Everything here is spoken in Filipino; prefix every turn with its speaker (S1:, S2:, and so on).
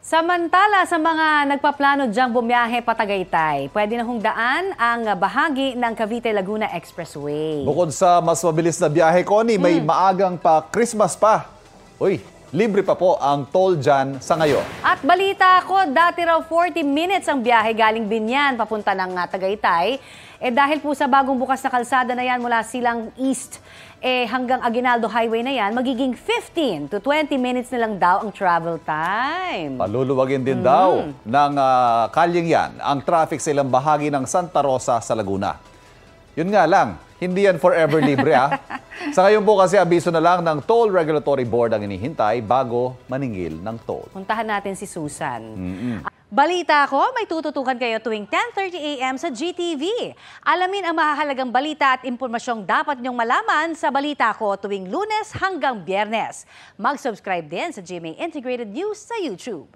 S1: Samantala sa mga nagpaplano diyang bumiyahe pa Tagaytay, pwede na hong daan ang bahagi ng Cavite-Laguna Expressway.
S2: Bukod sa mas mabilis na biyahe, Connie, may maagang pa Christmas pa. Uy, libre pa po ang toll dyan sa ngayon.
S1: At balita ko, dati raw 40 minutes ang biyahe galing Binyan papunta ng Tagaytay. Dahil po sa bagong bukas na kalsada na yan mula Silang East hanggang Aguinaldo Highway na yan, magiging 15 to 20 minutes na lang daw ang travel time.
S2: Paluluwagin din daw ng kalyeng yan ang traffic sa ilang bahagi ng Santa Rosa sa Laguna. Yun nga lang, hindi yan forever libre ha. Sa ngayon po kasi abiso na lang ng Toll Regulatory Board ang inihintay bago maningil ng toll.
S1: Puntahan natin si Susan. Balita ko, may tututukan kayo tuwing 10:30 a.m. sa GTV. Alamin ang mahahalagang balita at impormasyong dapat niyong malaman sa Balita Ko tuwing Lunes hanggang Biyernes. Mag-subscribe din sa GMA Integrated News sa YouTube.